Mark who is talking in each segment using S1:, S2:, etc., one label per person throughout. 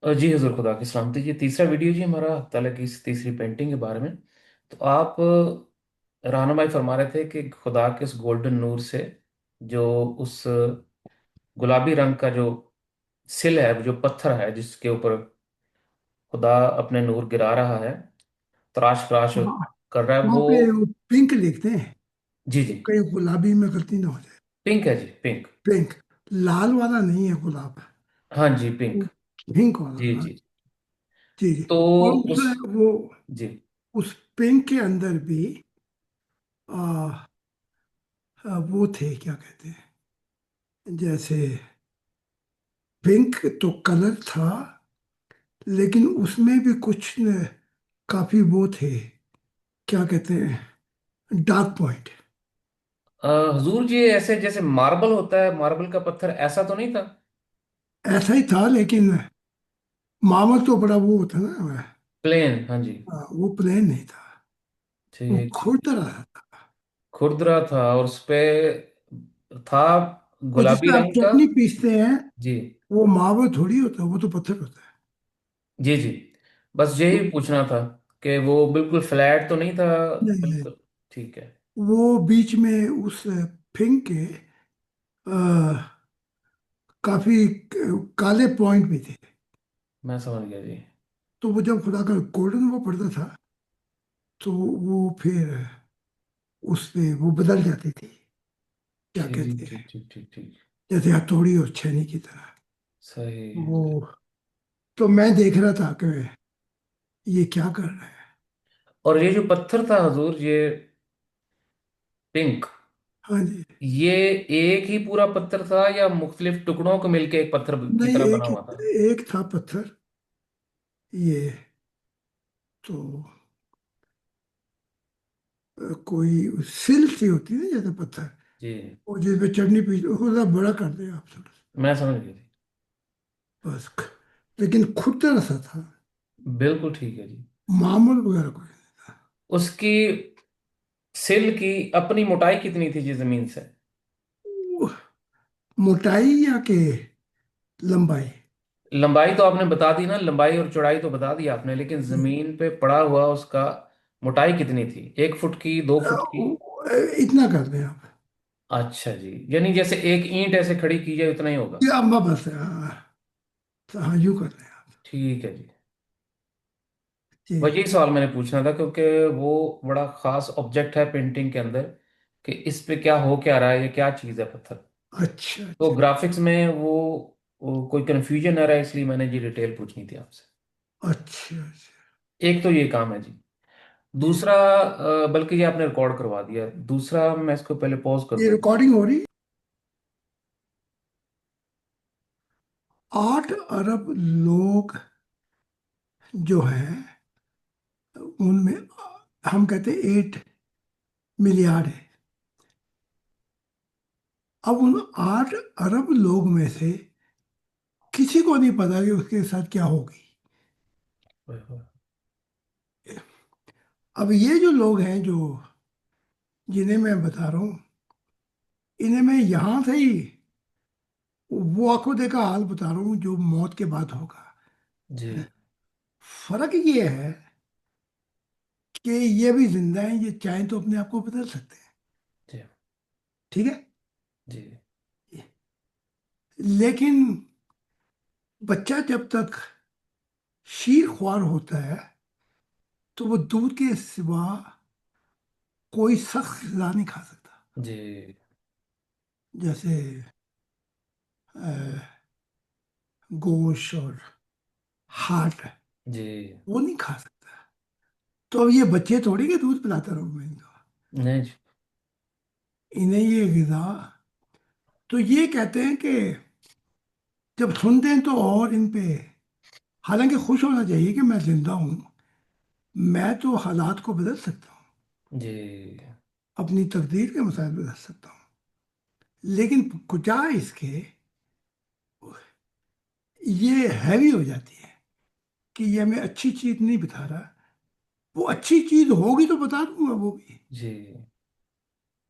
S1: جی حضور خدا کی سلامتی جی، تیسرا ویڈیو جی ہمارا تعالیٰ کی اس تیسری پینٹنگ کے بارے میں۔ تو آپ رہنمائی فرما رہے تھے کہ خدا کے اس گولڈن نور سے جو اس گلابی رنگ کا جو سل ہے، جو پتھر ہے جس کے اوپر خدا اپنے نور گرا رہا ہے، تراش تراش
S2: وہاں
S1: کر رہا ہے
S2: وہاں
S1: وہ۔
S2: پہ وہ پنک لکھتے ہیں،
S1: جی جی،
S2: وہ کہیں گلابی میں غلطی نہ ہو جائے۔
S1: پنک ہے جی، پنک۔
S2: پنک، لال والا نہیں ہے گلاب،
S1: ہاں جی، پنک۔
S2: وہ پنک والا
S1: جی
S2: ہے۔
S1: جی،
S2: جی جی۔
S1: تو
S2: اور
S1: اس
S2: وہ
S1: جی
S2: اس پنک کے اندر بھی وہ تھے، کیا کہتے ہیں، جیسے پنک تو کلر تھا، لیکن اس میں بھی کچھ کافی وہ تھے، کیا کہتے ہیں، ڈارک پوائنٹ۔
S1: حضور جی، ایسے جیسے ماربل ہوتا ہے، ماربل کا پتھر ایسا تو نہیں تھا؟
S2: ایسا ہی تھا، لیکن معمر تو بڑا وہ ہوتا نا،
S1: پلین، ہاں جی۔
S2: وہ پلین نہیں تھا، وہ
S1: ٹھیک ٹھیک
S2: کھوٹ
S1: ٹھیک۔
S2: رہا تھا۔
S1: کھردرا تھا اور اس پہ تھا
S2: وہ جس
S1: گلابی
S2: میں آپ
S1: رنگ کا۔
S2: چٹنی پیستے ہیں،
S1: جی
S2: وہ ماوا تھوڑی ہوتا ہے، وہ تو پتھر ہوتا ہے۔
S1: جی جی، بس یہی پوچھنا تھا کہ وہ بالکل فلیٹ تو نہیں تھا؟
S2: نہیں نہیں،
S1: بالکل ٹھیک ہے۔
S2: وہ بیچ میں اس پنک کے آ، کافی کالے پوائنٹ بھی تھے۔
S1: میں سمجھ گیا جی۔
S2: تو وہ جب خدا کا گولڈن وہ پڑتا تھا، تو وہ پھر اس پہ وہ بدل جاتی تھی، کیا
S1: ٹھیک
S2: کہتے ہیں،
S1: ٹھیک ٹھیک ٹھیک ٹھیک۔
S2: جیسے ہتھوڑی اور چھینی کی طرح۔
S1: صحیح
S2: وہ
S1: صحیح۔
S2: تو میں دیکھ رہا تھا کہ یہ کیا کر رہا ہے۔
S1: اور یہ جو پتھر تھا حضور، یہ پنک،
S2: ہاں جی۔
S1: یہ ایک ہی پورا پتھر تھا یا مختلف ٹکڑوں کو مل کے ایک پتھر کی
S2: نہیں،
S1: طرح بنا
S2: ایک
S1: ہوا تھا؟
S2: ایک تھا پتھر یہ، تو کوئی سل سی ہوتی ہے نا جیسے پتھر،
S1: جی،
S2: اور جس پہ چٹنی پیس اس کو ذرا بڑا کر دیں آپ تھوڑا سا،
S1: میں سمجھ گیا جی۔
S2: بس۔ لیکن کھٹا سا تھا،
S1: بالکل ٹھیک ہے جی۔
S2: معمول وغیرہ کوئی نہیں تھا۔
S1: اس کی سل کی اپنی موٹائی کتنی تھی جی زمین سے؟
S2: وہ موٹائی یا کہ لمبائی؟
S1: لمبائی تو آپ نے بتا دی نا، لمبائی اور چوڑائی تو بتا دی آپ نے، لیکن زمین پہ پڑا ہوا اس کا موٹائی کتنی تھی؟ 1 فٹ کی، 2 فٹ کی؟
S2: اتنا کر دیں آپ،
S1: اچھا جی، یعنی جیسے ایک اینٹ ایسے کھڑی کی جائے اتنا ہی ہوگا؟
S2: یہ ابا بس ہے، ہاں ہاں، یوں کر دیں آپ۔
S1: ٹھیک ہے جی۔
S2: جی
S1: وہی سوال میں نے پوچھنا تھا کیونکہ وہ بڑا خاص آبجیکٹ ہے پینٹنگ کے اندر، کہ اس پہ کیا ہو کیا رہا ہے، یہ کیا چیز ہے پتھر؟
S2: اچھا
S1: تو
S2: اچھا
S1: گرافکس میں وہ کوئی کنفیوژن نہ رہا، اس لیے میں نے جی ڈیٹیل پوچھنی تھی آپ سے۔
S2: اچھا اچھا۔
S1: ایک تو یہ کام ہے جی۔
S2: جی،
S1: دوسرا، بلکہ یہ آپ نے ریکارڈ کروا دیا، دوسرا میں اس کو پہلے پوز کر
S2: یہ
S1: دوں۔
S2: ریکارڈنگ ہو رہی ہے۔ 8 ارب لوگ جو ہیں، ان میں ہم کہتے ہیں 8 ملیارڈ ہے۔ اب ان 8 ارب لوگ میں سے کسی کو نہیں پتا کہ اس کے ساتھ کیا ہوگی۔
S1: اوئے ہوئے۔
S2: اب یہ جو لوگ ہیں، جو جنہیں میں بتا رہا ہوں، انہیں میں یہاں سے ہی وہ آنکھوں دیکھا حال بتا رہا ہوں جو موت کے بعد ہوگا۔
S1: جی
S2: فرق یہ ہے کہ یہ بھی زندہ ہیں، یہ چاہیں تو اپنے آپ کو بدل سکتے ہیں،
S1: جی
S2: ٹھیک ہے؟
S1: جی
S2: لیکن بچہ جب تک شیر خوار ہوتا ہے، تو وہ دودھ کے سوا کوئی سخت غذا نہیں کھا سکتا،
S1: جی
S2: جیسے گوشت اور ہارٹ،
S1: جی۔
S2: وہ نہیں کھا سکتا۔ تو اب یہ بچے تھوڑی کے دودھ پلاتا رہوں میں ان کو،
S1: نہیں جی۔
S2: انہیں یہ غذا، تو یہ کہتے ہیں کہ جب سنتے ہیں تو اور ان پہ، حالانکہ خوش ہونا چاہیے کہ میں زندہ ہوں، میں تو حالات کو بدل سکتا ہوں،
S1: جی
S2: اپنی تقدیر کے مسائل بدل سکتا ہوں، لیکن کجا اس کے یہ ہیوی ہو جاتی ہے کہ یہ ہمیں اچھی چیز نہیں بتا رہا۔ وہ اچھی چیز ہوگی تو بتا دوں گا وہ بھی۔
S1: جی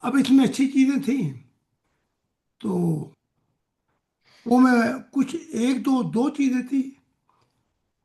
S2: اب اس میں اچھی چیزیں تھیں، تو وہ میں کچھ ایک دو چیزیں تھیں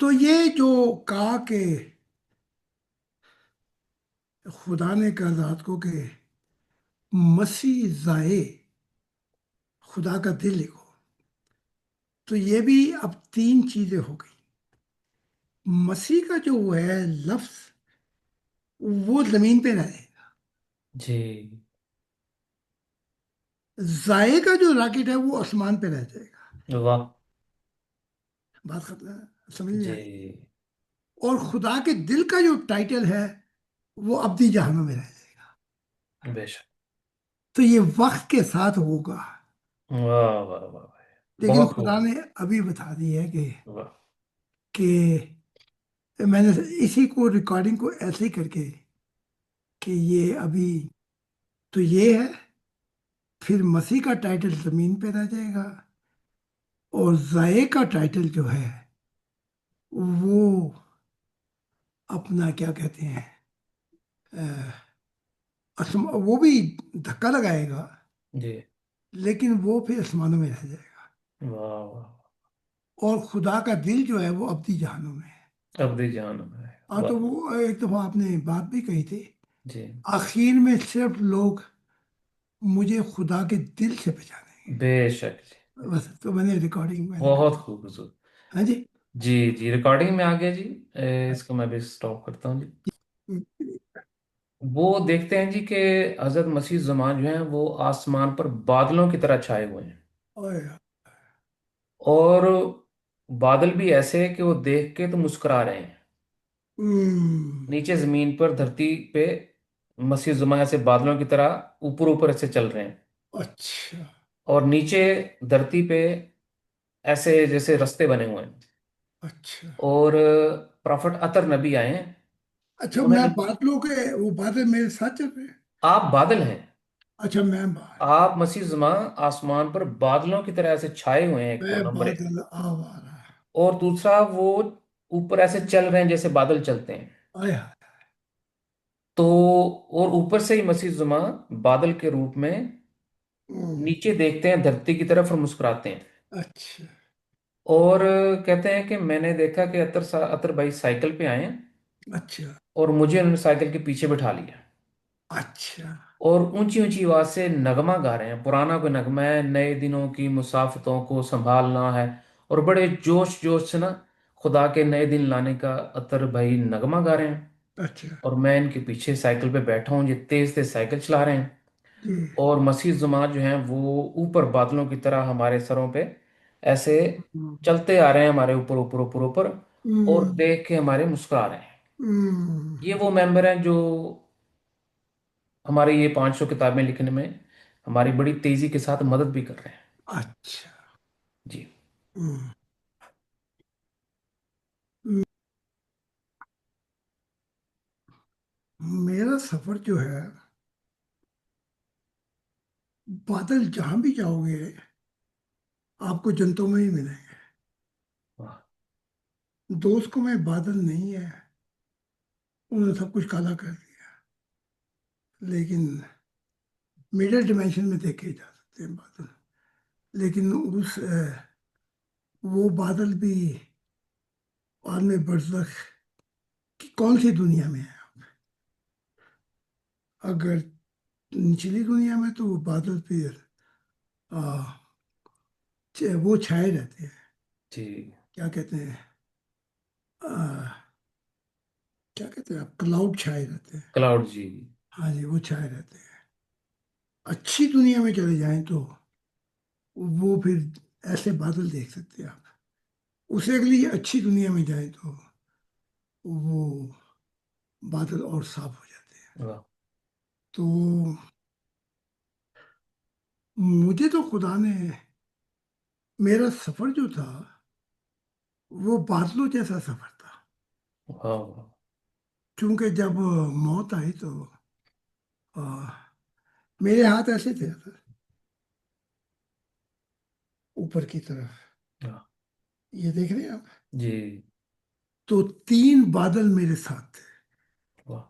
S2: تو یہ جو کہا کہ خدا نے کہا ذات کو کہ مسیح ضائع، خدا کا دل لکھو، تو یہ بھی اب تین چیزیں ہو گئی۔ مسیح کا جو وہ ہے لفظ، وہ زمین پہ رہے،
S1: جی
S2: ضائع کا جو راکٹ ہے وہ آسمان پہ رہ جائے گا۔
S1: واہ
S2: بات ختم ہے، سمجھ میں آئی؟
S1: جی
S2: اور خدا کے دل کا جو ٹائٹل ہے وہ ابدی جہنم میں رہ جائے گا۔
S1: بے شک
S2: تو یہ وقت کے ساتھ ہوگا،
S1: واہ واہ واہ واہ،
S2: لیکن
S1: بہت خوب
S2: خدا نے ابھی بتا دی ہے
S1: واہ
S2: کہ میں نے اسی کو ریکارڈنگ کو ایسے ہی کر کے کہ یہ ابھی تو یہ ہے، پھر مسیح کا ٹائٹل زمین پہ رہ جائے گا، اور ضائع کا ٹائٹل جو ہے وہ اپنا کیا کہتے ہیں، وہ بھی دھکا لگائے گا،
S1: جی
S2: لیکن وہ پھر آسمانوں میں رہ جائے گا۔
S1: واہ واہ،
S2: اور خدا کا دل جو ہے وہ ابدی جہانوں میں ہے۔
S1: ابدی جان ہے
S2: ہاں،
S1: واہ
S2: تو وہ ایک دفعہ آپ نے بات بھی کہی تھی،
S1: جی
S2: آخر میں صرف لوگ مجھے خدا کے دل سے پہچانیں
S1: بے شک جی
S2: گے، بس۔ تو میں نے ریکارڈنگ میں نے کر
S1: بہت
S2: دی۔
S1: خوب حضور
S2: ہاں جی۔
S1: جی جی ریکارڈنگ میں آ گیا جی اس کو میں بھی سٹاپ کرتا ہوں جی وہ دیکھتے ہیں جی کہ حضرت مسیح زمان جو ہیں وہ آسمان پر بادلوں کی طرح چھائے ہوئے ہیں
S2: اوئے،
S1: اور بادل بھی ایسے کہ وہ دیکھ کے تو مسکرا رہے ہیں نیچے زمین پر دھرتی پہ مسیح زمان ایسے بادلوں کی طرح اوپر اوپر ایسے چل رہے ہیں
S2: اچھا
S1: اور نیچے دھرتی پہ ایسے جیسے رستے بنے ہوئے ہیں
S2: اچھا
S1: اور پرافٹ اطر نبی آئے ہیں
S2: اچھا،
S1: انہوں
S2: میں
S1: نے
S2: بادلوں کے وہ بادل میرے ساتھ چل رہے ہیں؟
S1: آپ بادل ہیں
S2: اچھا، میں باہر،
S1: آپ مسیح زمان آسمان پر بادلوں کی طرح ایسے چھائے ہوئے ہیں ایک تو
S2: میں
S1: نمبر ایک
S2: بادل آ رہا ہے،
S1: اور دوسرا وہ اوپر ایسے چل رہے ہیں جیسے بادل چلتے ہیں
S2: آیا،
S1: تو اور اوپر سے ہی مسیح زمان بادل کے روپ میں نیچے دیکھتے ہیں دھرتی کی طرف اور مسکراتے ہیں
S2: اچھا
S1: اور کہتے ہیں کہ میں نے دیکھا کہ اطر بھائی سائیکل پہ آئے ہیں
S2: اچھا
S1: اور مجھے انہوں نے سائیکل کے پیچھے بٹھا لیا
S2: اچھا
S1: اور اونچی اونچی آواز سے نغمہ گا رہے ہیں پرانا کوئی نغمہ ہے نئے دنوں کی مسافتوں کو سنبھالنا ہے اور بڑے جوش جوش سے نا خدا کے نئے دن لانے کا اطر بھائی نغمہ گا رہے ہیں
S2: اچھا
S1: اور میں ان کے پیچھے سائیکل پہ بیٹھا ہوں یہ تیز تیز سائیکل چلا رہے ہیں
S2: جی،
S1: اور مسیح زمان جو ہیں وہ اوپر بادلوں کی طرح ہمارے سروں پہ ایسے چلتے آ رہے ہیں ہمارے اوپر اوپر اوپر اوپر اور
S2: ہوں،
S1: دیکھ کے ہمارے مسکرا رہے ہیں
S2: ہوں،
S1: یہ وہ ممبر ہیں جو ہمارے یہ 500 کتابیں لکھنے میں ہماری بڑی تیزی کے ساتھ مدد بھی کر رہے ہیں
S2: اچھا،
S1: جی
S2: ہوں۔ میرا سفر جو ہے، بادل جہاں بھی جاؤ گے آپ کو جنتوں میں ہی ملیں گے۔
S1: واہ
S2: دوست کو میں بادل نہیں ہے، انہوں نے سب کچھ کالا کر دیا، لیکن میڈل ڈائمینشن میں دیکھے جا سکتے ہیں بادل، لیکن وہ بادل بھی عالم برزخ کی کون سی دنیا میں ہے؟ اگر نچلی دنیا میں تو وہ بادل پھر آ، وہ چھائے رہتے ہیں،
S1: جی
S2: کیا کہتے ہیں، آ، کیا کہتے ہیں آپ، کلاؤڈ چھائے رہتے ہیں۔
S1: کلاؤڈ جی
S2: ہاں جی، وہ چھائے رہتے ہیں۔ اچھی دنیا میں چلے جائیں تو وہ پھر ایسے بادل دیکھ سکتے ہیں آپ، اسے اگلی اچھی دنیا میں جائیں تو وہ بادل اور صاف ہو جاتے ہیں۔
S1: واہ
S2: تو مجھے تو خدا نے، میرا سفر جو تھا وہ بادلوں جیسا سفر تھا،
S1: واہ واہ،
S2: چونکہ جب موت آئی تو آ، میرے ہاتھ ایسے تھے اوپر کی طرف،
S1: واہ،
S2: یہ دیکھ رہے ہیں آپ؟
S1: جی
S2: تو تین بادل میرے ساتھ تھے،
S1: واہ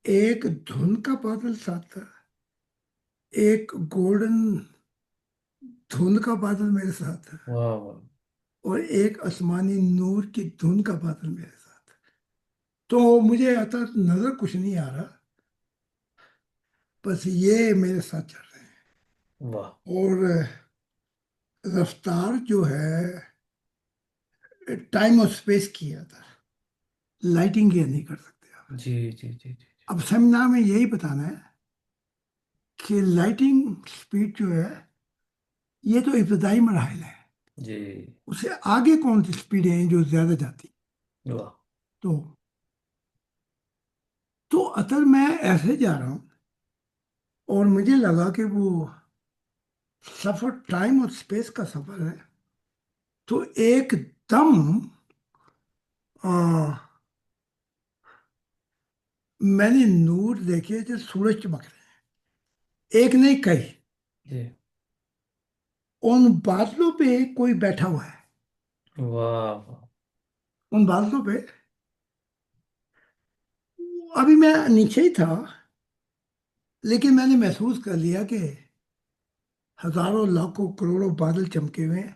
S2: ایک دھند کا بادل ساتھ تھا، ایک گولڈن دھند کا بادل میرے ساتھ تھا،
S1: واہ واہ
S2: اور ایک آسمانی نور کی دھن کا بادل میرے ساتھ. تو مجھے آتا نظر کچھ نہیں آ رہا، بس یہ میرے ساتھ چل رہے ہیں.
S1: واہ.
S2: اور رفتار جو ہے ٹائم اور اسپیس کی ہے، لائٹنگ یہ نہیں کر سکتے آپ.
S1: جی جی جی جی
S2: اب سیمینار میں یہی بتانا ہے کہ لائٹنگ سپیڈ جو ہے یہ تو ابتدائی مراحل ہے.
S1: جی.
S2: اس سے آگے کون سی سپیڈیں ہیں جو زیادہ جاتی.
S1: واہ.
S2: تو اصل میں ایسے جا رہا ہوں اور مجھے لگا کہ وہ سفر ٹائم اور اسپیس کا سفر ہے. تو ایک دم آ، میں نے نور دیکھے جو سورج چمک رہے ہیں، ایک نہیں کئی.
S1: جی.
S2: ان بادلوں پہ کوئی بیٹھا ہوا ہے.
S1: واہ.
S2: ان بادلوں پہ ابھی میں نیچے ہی تھا، لیکن میں نے محسوس کر لیا کہ ہزاروں لاکھوں کروڑوں بادل چمکے ہوئے ہیں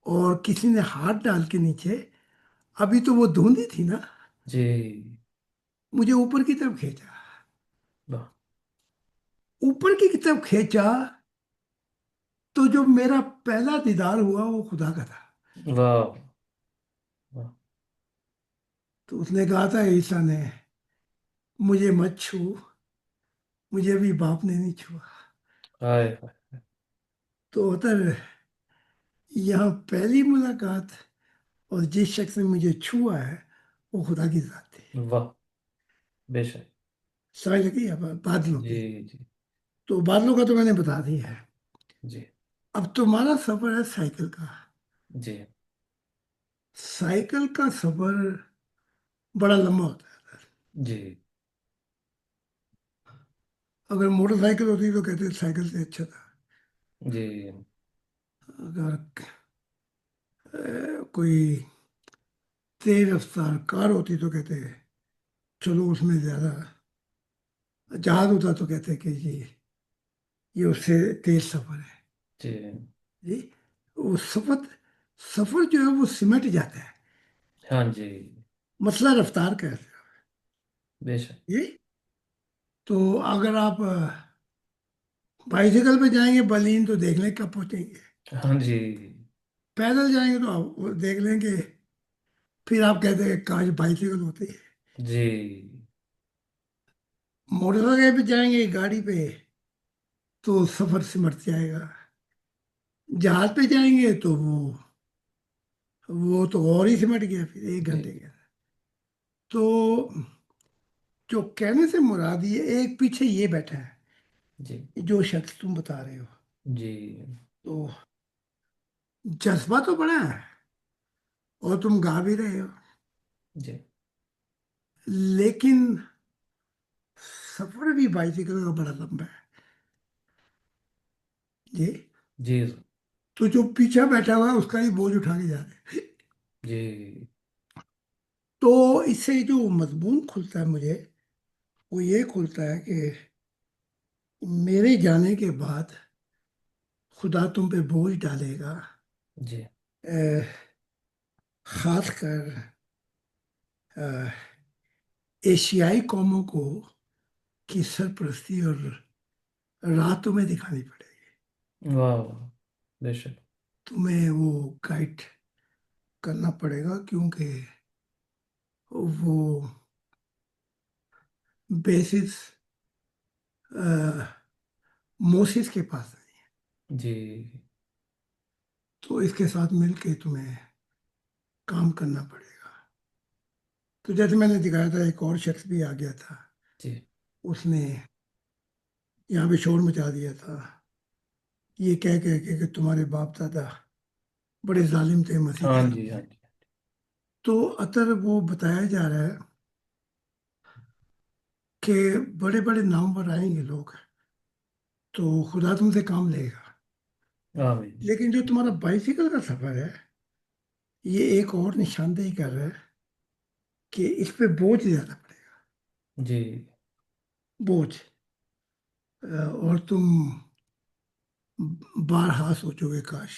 S2: اور کسی نے ہاتھ ڈال کے نیچے. ابھی تو وہ دھوندی تھی نا،
S1: جی.
S2: مجھے اوپر کی طرف کھینچا.
S1: واہ.
S2: اوپر کی طرف کھینچا تو جو میرا پہلا دیدار ہوا وہ خدا کا تھا.
S1: واہ. واہ.
S2: تو اس نے کہا تھا عیسیٰ نے، مجھے مت چھو، مجھے ابھی باپ نے نہیں چھوا.
S1: ہائے ہائے.
S2: تو اتر یہاں پہلی ملاقات اور جس شخص نے مجھے چھوا ہے وہ خدا کی ذات تھی.
S1: واہ. بے شک.
S2: سمجھ لگی اب بادلوں
S1: جی
S2: کی.
S1: جی
S2: تو بادلوں کا تو میں نے بتا دیا ہے.
S1: جی
S2: اب تمہارا سفر ہے سائیکل کا.
S1: جی
S2: سائیکل کا سفر بڑا لمبا ہوتا ہے.
S1: جی
S2: اگر موٹر سائیکل ہوتی تو کہتے سائیکل سے اچھا تھا.
S1: جی
S2: اگر کوئی تیز رفتار کار ہوتی تو کہتے چلو اس میں زیادہ. جہاز ہوتا تو کہتے کہ جی یہ اس سے تیز سفر ہے.
S1: جی.
S2: جی وہ سفر، سفر جو ہے وہ سمٹ جاتا ہے.
S1: ہاں جی.
S2: مسئلہ رفتار کا ہے.
S1: بے شک.
S2: جی تو اگر آپ بائیسیکل پہ جائیں گے برلین تو دیکھ لیں کب پہنچیں گے.
S1: ہاں جی.
S2: پیدل جائیں گے تو آپ وہ دیکھ لیں گے، پھر آپ کہتے ہیں کاش بائیسیکل ہوتی ہے.
S1: جی.
S2: موٹر سائیکل پہ جائیں گے گاڑی پہ تو سفر سمٹ جائے گا. جہاز پہ جائیں گے تو وہ تو اور ہی سمٹ گیا پھر ایک
S1: جی
S2: گھنٹے کے. تو جو کہنے سے مراد یہ ایک پیچھے یہ بیٹھا ہے
S1: جی
S2: جو شخص تم بتا رہے ہو.
S1: جی
S2: تو جذبہ تو بڑا ہے اور تم گا بھی رہے ہو،
S1: جی
S2: لیکن سفر بھی بائیسیکل کا بڑا لمبا ہے. جی
S1: جی
S2: تو جو پیچھے بیٹھا ہوا ہے اس کا ہی بوجھ اٹھا کے جا رہے ہیں.
S1: جی.
S2: تو اس سے جو مضمون کھلتا ہے مجھے وہ یہ کھلتا ہے کہ میرے جانے کے بعد خدا تم پہ بوجھ ڈالے گا.
S1: جی
S2: اہ، خاص کر ایشیائی قوموں کو کی سرپرستی اور راہ تمہیں دکھانی پڑے گی.
S1: واہ. بے شک.
S2: تمہیں وہ گائیڈ کرنا پڑے گا کیونکہ وہ بیسس موسیس کے پاس نہیں ہے.
S1: جی
S2: تو اس کے ساتھ مل کے تمہیں کام کرنا پڑے گا. تو جیسے میں نے دکھایا تھا ایک اور شخص بھی آ گیا تھا،
S1: جی.
S2: اس نے یہاں پہ شور مچا دیا تھا یہ کہ تمہارے باپ دادا بڑے ظالم تھے مسیح کے
S1: ہاں جی.
S2: سامنے.
S1: ہاں جی.
S2: تو اطر وہ بتایا جا رہا ہے کہ بڑے بڑے نام پر آئیں گے لوگ تو خدا تم سے کام لے گا.
S1: آمین.
S2: لیکن جو تمہارا بائیسیکل کا سفر ہے یہ ایک اور نشاندہی کر رہا ہے کہ اس پہ بوجھ زیادہ پڑے گا.
S1: جی.
S2: بوجھ اور تم بارہا سوچو گے کاش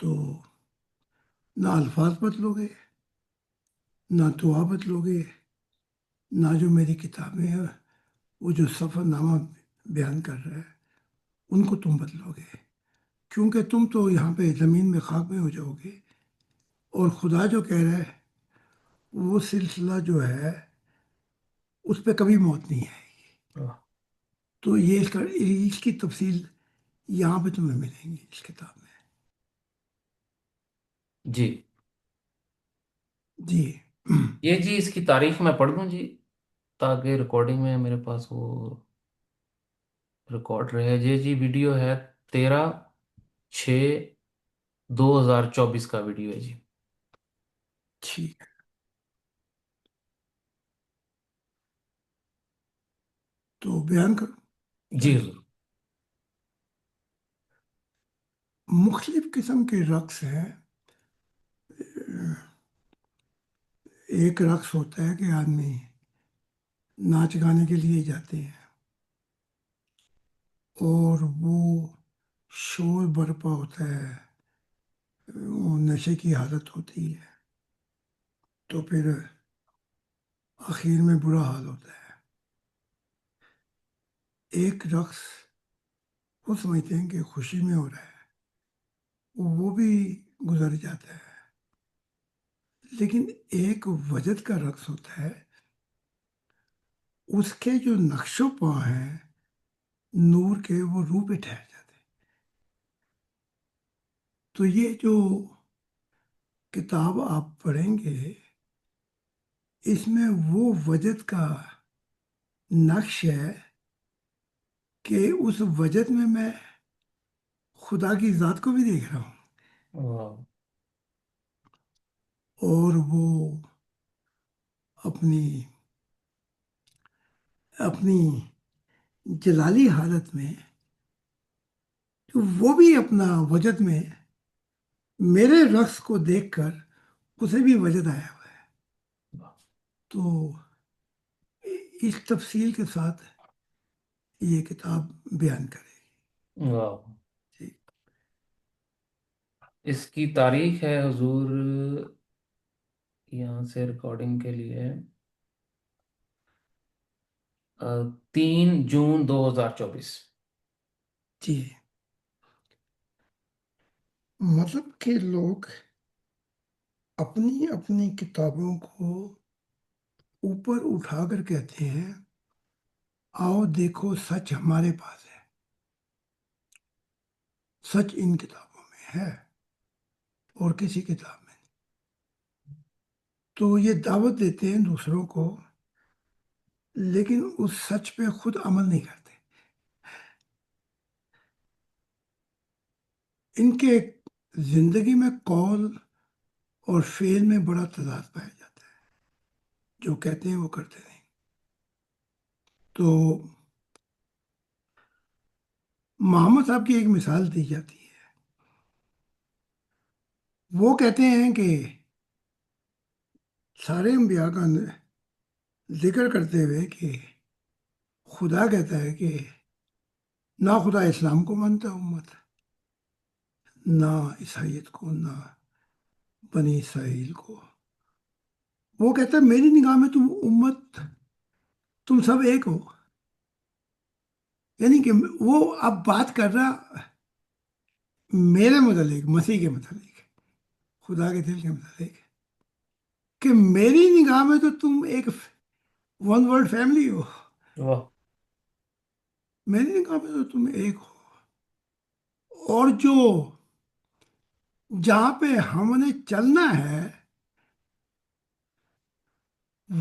S2: تو نہ الفاظ بدلو گے، نہ دعا بدلو گے، نہ جو میری کتابیں ہیں وہ جو سفر نامہ بیان کر رہا ہے ان کو تم بدلو گے، کیونکہ تم تو یہاں پہ زمین میں خاک میں ہو جاؤ گے، اور خدا جو کہہ رہا ہے وہ سلسلہ جو ہے اس پہ کبھی موت نہیں ہے۔
S1: واہ،
S2: تو یہ اس کی تفصیل یہاں پہ تمہیں ملیں گی اس کتاب میں۔
S1: جی
S2: جی
S1: یہ جی اس کی تاریخ میں پڑھ دوں جی، تاکہ ریکارڈنگ میں میرے پاس وہ ریکارڈ رہے۔ جی ویڈیو ہے 13/6/2024 کا ویڈیو ہے جی۔
S2: ٹھیک ہے، تو بیان کرو
S1: جی
S2: تاریخ۔
S1: حضور۔
S2: مختلف قسم کے رقص ہیں۔ ایک رقص ہوتا ہے کہ آدمی ناچ گانے کے لیے جاتے ہیں اور وہ شور برپا ہوتا ہے، وہ نشے کی حالت ہوتی ہے، تو پھر آخر میں برا حال ہوتا ہے۔ ایک رقص وہ سمجھتے ہیں کہ خوشی میں ہو رہا ہے، وہ بھی گزر جاتا ہے، لیکن ایک وجد کا رقص ہوتا ہے، اس کے جو نقش و پا ہیں نور کے وہ روح پہ ٹھہر جاتے ہیں۔ تو یہ جو کتاب آپ پڑھیں گے اس میں وہ وجد کا نقش ہے کہ اس وجد میں خدا کی ذات کو بھی دیکھ رہا ہوں،
S1: واہ،
S2: اور وہ اپنی اپنی جلالی حالت میں وہ بھی اپنا وجد میں میرے رقص کو دیکھ کر اسے بھی وجد آیا ہوا ہے۔
S1: واہ،
S2: تو اس تفصیل کے ساتھ یہ کتاب بیان کرے
S1: واہ۔
S2: گی۔
S1: اس کی تاریخ ہے حضور، یہاں سے ریکارڈنگ کے لیے 3 جون 2024۔
S2: جی مطلب کہ لوگ اپنی اپنی کتابوں کو اوپر اٹھا کر کہتے ہیں آؤ دیکھو سچ ہمارے پاس ہے، سچ ان کتابوں میں ہے اور کسی کتاب میں نہیں۔ تو یہ دعوت دیتے ہیں دوسروں کو، لیکن اس سچ پہ خود عمل نہیں کرتے۔ ان کے زندگی میں قول اور فعل میں بڑا تضاد پایا جاتا ہے، جو کہتے ہیں وہ کرتے نہیں۔ تو محمد صاحب کی ایک مثال دی جاتی ہے، وہ کہتے ہیں کہ سارے انبیاء کا ذکر کرتے ہوئے کہ خدا کہتا ہے کہ نہ خدا اسلام کو مانتا امت، نہ عیسائیت کو، نہ بنی اسرائیل کو۔ وہ کہتا ہے میری نگاہ میں تم امت، تم سب ایک ہو۔ یعنی کہ وہ اب بات کر رہا میرے متعلق، مسیح کے متعلق، خدا کے دل کے متعلق، کہ میری نگاہ میں تو تم ایک ون ورلڈ فیملی ہو،
S1: واہ،
S2: میری نگاہ میں تو تم ایک ہو۔ اور جو جہاں پہ ہم نے چلنا ہے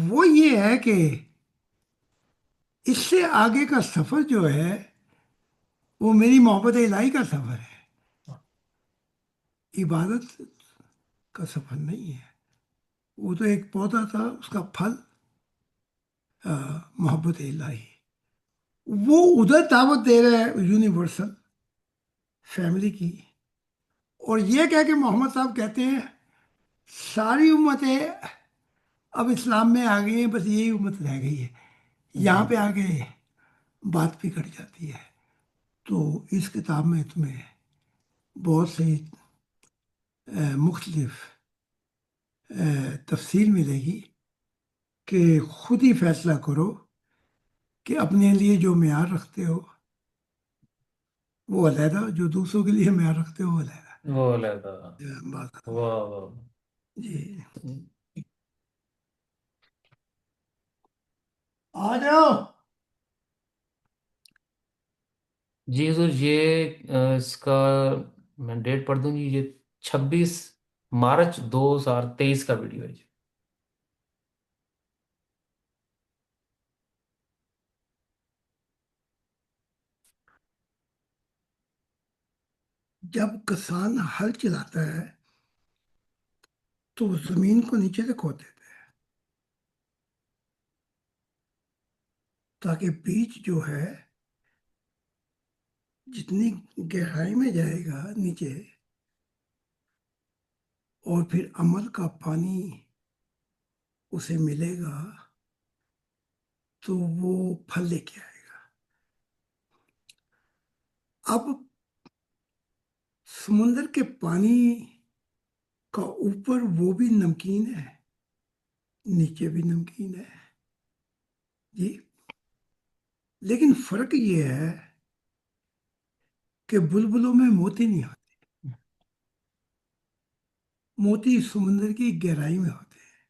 S2: وہ یہ ہے کہ اس سے آگے کا سفر جو ہے وہ میری محبت الہی کا سفر ہے، عبادت کا سفر نہیں ہے۔ وہ تو ایک پودا تھا، اس کا پھل محبت الہی، وہ ادھر دعوت دے رہا ہے یونیورسل فیملی کی۔ اور یہ کہہ کے محمد صاحب کہتے ہیں ساری امتیں اب اسلام میں آ گئی ہیں، بس یہی امت رہ گئی ہے۔
S1: جی
S2: یہاں پہ آ کے بات بھی کٹ جاتی ہے۔ تو اس کتاب میں تمہیں بہت سی مختلف تفصیل ملے گی کہ خود ہی فیصلہ کرو کہ اپنے لیے جو معیار رکھتے ہو وہ علیحدہ، جو دوسروں کے لیے معیار رکھتے ہو وہ علیحدہ۔
S1: وہ علیحدہ۔
S2: بات ختم۔
S1: واہ واہ۔
S2: جی، آ جاؤ۔
S1: جی حضور، یہ اس کا میں ڈیٹ پڑھ دوں گی، یہ 26 مارچ 2023 کا ویڈیو ہے جی۔
S2: جب کسان ہل چلاتا ہے تو وہ زمین کو نیچے سے کھود دیتا ہے تاکہ بیج جو ہے جتنی گہرائی میں جائے گا نیچے، اور پھر عمل کا پانی اسے ملے گا تو وہ پھل لے کے آئے گا۔ اب سمندر کے پانی کا اوپر وہ بھی نمکین ہے، نیچے بھی نمکین ہے جی، لیکن فرق یہ ہے کہ بلبلوں میں موتی نہیں ہوتے، موتی سمندر کی گہرائی میں ہوتے ہیں۔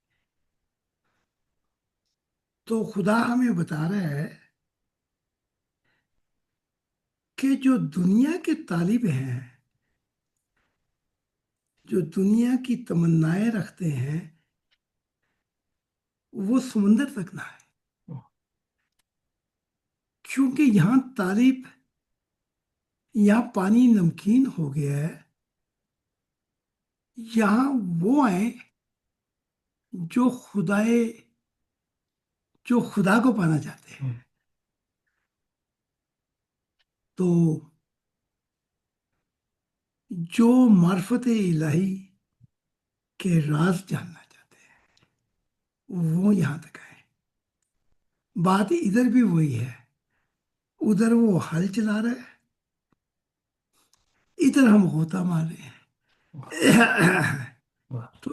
S2: تو خدا ہمیں بتا رہا ہے کہ جو دنیا کے طالب ہیں، جو دنیا کی تمنائیں رکھتے ہیں، وہ سمندر تک نہ ہے، کیونکہ یہاں طالب، یہاں پانی نمکین ہو گیا ہے، یہاں وہ آئے جو جو خدا کو پانا چاہتے ہیں۔ تو جو معرفت الہی کے راز جاننا چاہتے ہیں وہ یہاں تک آئے۔ بات ادھر بھی وہی ہے، ادھر وہ ہل چلا رہا ہے، ادھر ہم غوطہ مار رہے ہیں۔
S1: واہ
S2: تو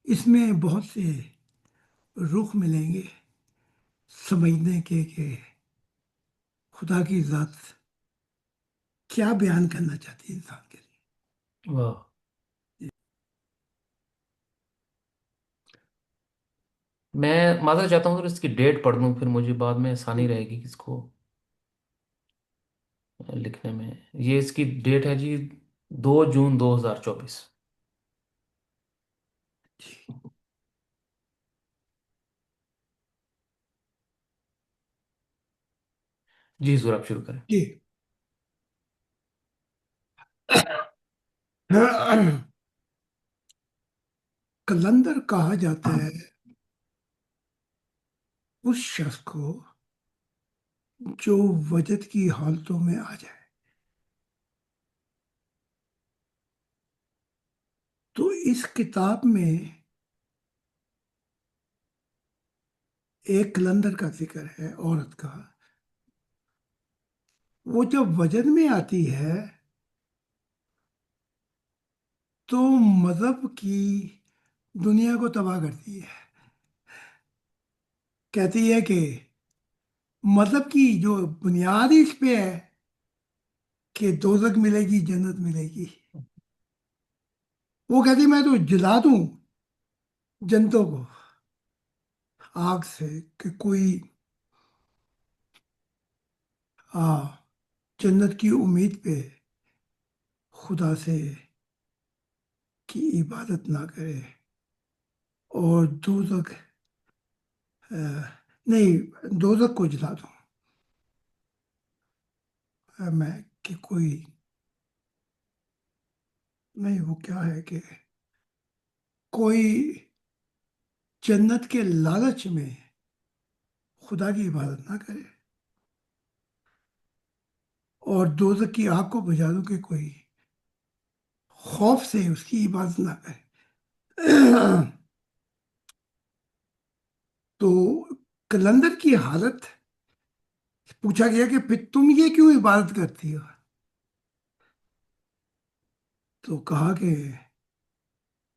S2: اس میں بہت سے رخ ملیں گے سمجھنے کے کہ خدا کی ذات کیا بیان کرنا چاہتی ہے انسان کے لیے۔
S1: واہ۔ میں معذرت چاہتا ہوں، اگر اس کی ڈیٹ پڑھ دوں پھر مجھے بعد میں آسانی رہے گی اس کو لکھنے میں۔ یہ اس کی ڈیٹ ہے جی، 2 جون 2024۔ جی حضور، آپ شروع کریں۔
S2: جی، کلندر کہا جاتا ہے اس شخص کو جو وجد کی حالتوں میں آ جائے۔ تو اس کتاب میں ایک کلندر کا ذکر ہے، عورت کا۔ وہ جب وجد میں آتی ہے تو مذہب کی دنیا کو تباہ کرتی ہے، کہتی ہے کہ مذہب کی جو بنیاد ہی اس پہ ہے کہ دوزخ ملے گی، جنت ملے گی، وہ کہتی میں تو جلا دوں جنتوں کو آگ سے کہ کوئی جنت کی امید پہ خدا سے کی عبادت نہ کرے، اور دوزخ نہیں، دوزخ کو جلا دوں میں، کہ کوئی نہیں، وہ کیا ہے کہ کوئی جنت کے لالچ میں خدا کی عبادت نہ کرے، اور دوزخ کی آگ کو بجھا دوں کہ کوئی خوف سے اس کی عبادت نہ کرے۔ تو کلندر کی حالت پوچھا گیا کہ پھر تم یہ کیوں عبادت کرتی ہو؟ تو کہا کہ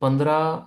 S1: 15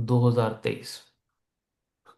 S1: 2023।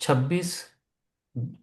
S1: 26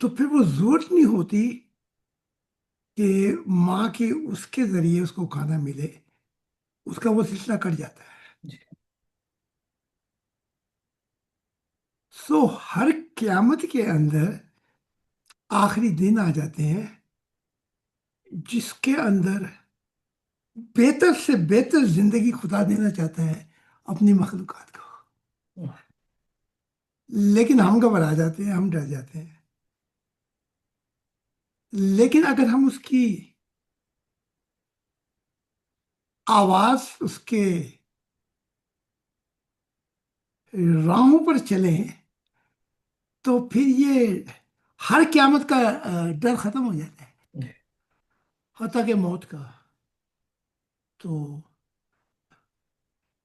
S2: تو پھر وہ ضرورت نہیں ہوتی کہ ماں کے اس کے ذریعے اس کو کھانا ملے، اس کا وہ سلسلہ کٹ جاتا ہے.
S1: جی
S2: سو ہر قیامت کے اندر آخری دن آ جاتے ہیں جس کے اندر بہتر سے بہتر زندگی خدا دینا چاہتا ہے اپنی مخلوقات کو. لیکن ہم گھبرا جاتے ہیں، ہم ڈر جاتے ہیں. لیکن اگر ہم اس کی آواز، اس کے راہوں پر چلیں، تو پھر یہ ہر قیامت کا ڈر ختم ہو جاتا ہے،
S1: جی
S2: حتیٰ کہ موت کا. تو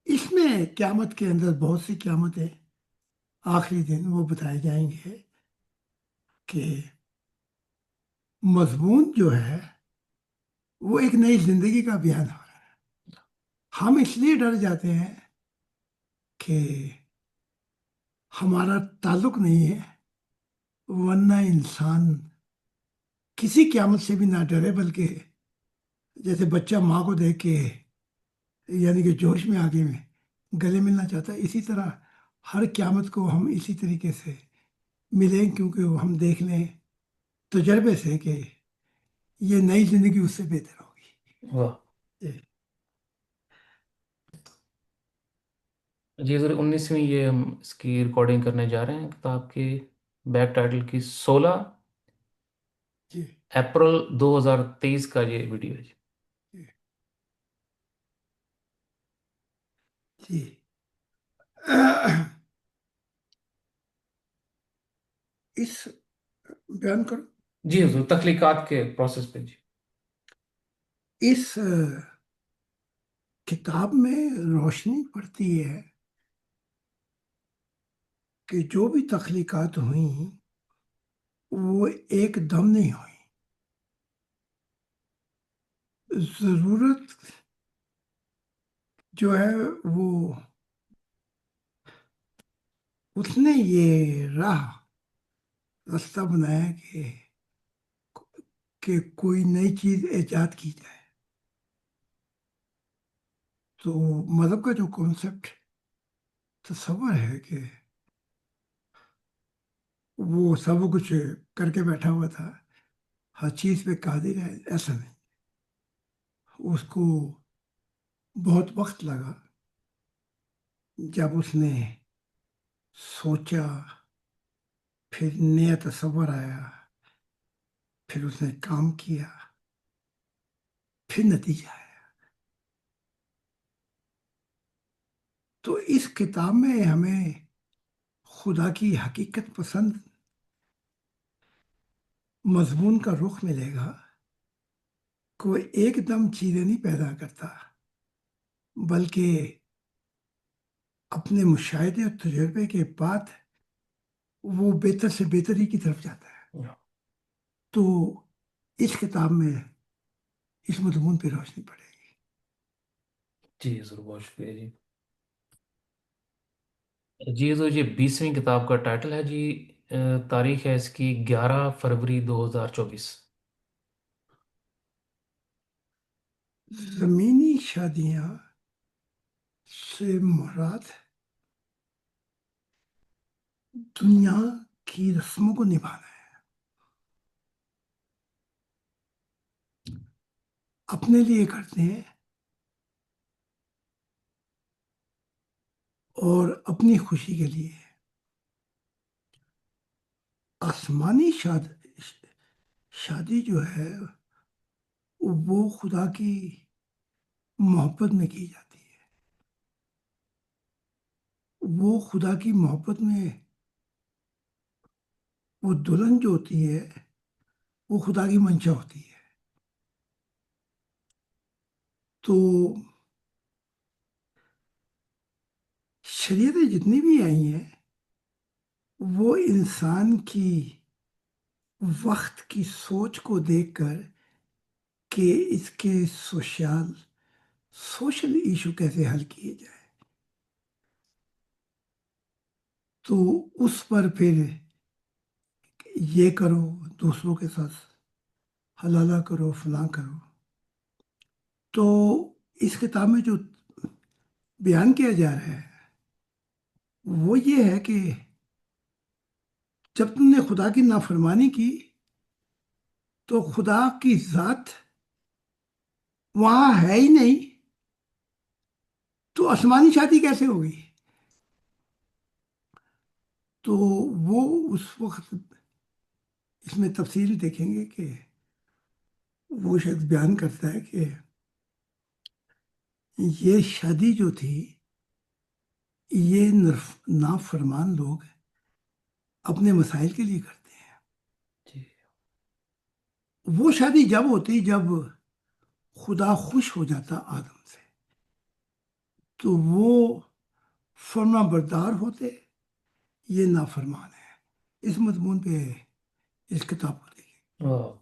S2: اس میں قیامت کے اندر بہت سی قیامتیں آخری دن وہ بتائے جائیں گے کہ مضمون جو ہے وہ ایک نئی زندگی کا بیان ہو رہا ہے. ہم اس لیے ڈر جاتے ہیں کہ ہمارا تعلق نہیں ہے، ورنہ انسان کسی قیامت سے بھی نہ ڈرے، بلکہ جیسے بچہ ماں کو دیکھ کے یعنی کہ جوش میں آگے میں گلے ملنا چاہتا ہے، اسی طرح ہر قیامت کو ہم اسی طریقے سے ملیں، کیونکہ وہ ہم دیکھ لیں تجربے سے کہ یہ نئی زندگی اس سے بہتر ہوگی.
S1: واہ.
S2: جی
S1: جی ضرور 19ویں یہ ہم اس کی ریکارڈنگ کرنے جا رہے ہیں کتاب کی. بیک ٹائٹل کی
S2: جی
S1: 16 اپریل 2023 کا یہ ویڈیو ہے جی.
S2: جی جی. اس بیان کرو.
S1: جی حضور تخلیقات کے پروسیس پہ جی.
S2: اس کتاب میں روشنی پڑتی ہے کہ جو بھی تخلیقات ہوئیں وہ ایک دم نہیں ہوئی. ضرورت جو ہے وہ اس نے یہ راستہ بنایا کہ کوئی نئی چیز ایجاد کی جائے. تو مذہب کا جو کانسیپٹ تصور ہے کہ وہ سب کچھ کر کے بیٹھا ہوا تھا، ہر چیز پہ قادر ہے، ایسا نہیں. اس کو بہت وقت لگا جب اس نے سوچا، پھر نیا تصور آیا، پھر اس نے کام کیا، پھر نتیجہ آیا. تو اس کتاب میں ہمیں خدا کی حقیقت پسند مضمون کا رخ ملے گا. کوئی ایک دم چیزیں نہیں پیدا کرتا، بلکہ اپنے مشاہدے اور تجربے کے بعد وہ بہتر سے بہتری کی طرف جاتا ہے. تو اس کتاب میں اس مضمون پہ روشنی پڑے گی.
S1: جی ضرور بہت شکریہ جی. جی تو یہ 20ویں کتاب کا ٹائٹل ہے جی. تاریخ ہے اس کی 11 فروری 2024.
S2: زمینی شادیاں سے مراد دنیا کی رسموں کو نبھانا ہے، اپنے لیے کرتے ہیں اور اپنی خوشی کے لیے. آسمانی شادی جو ہے وہ خدا کی محبت میں کی جاتی ہے. وہ خدا کی محبت میں وہ دلہن جو ہوتی ہے وہ خدا کی منشا ہوتی ہے. تو شریعتیں جتنی بھی آئی ہیں وہ انسان کی وقت کی سوچ کو دیکھ کر کہ اس کے سوشل ایشو کیسے حل کیے جائے، تو اس پر پھر یہ کرو، دوسروں کے ساتھ حلالہ کرو، فلاں کرو. تو اس کتاب میں جو بیان کیا جا رہا ہے وہ یہ ہے کہ جب تم نے خدا کی نافرمانی کی تو خدا کی ذات وہاں ہے ہی نہیں، تو آسمانی شادی کیسے ہوگی؟ تو وہ اس وقت اس میں تفصیل دیکھیں گے کہ وہ شخص بیان کرتا ہے کہ یہ شادی جو تھی، یہ نافرمان لوگ اپنے مسائل کے لیے کرتے ہیں.
S1: جی
S2: وہ شادی جب ہوتی جب خدا خوش ہو جاتا آدم سے، تو وہ فرما بردار ہوتے. یہ نافرمان ہے. اس مضمون پہ اس کتاب کو دیکھیں.
S1: واہ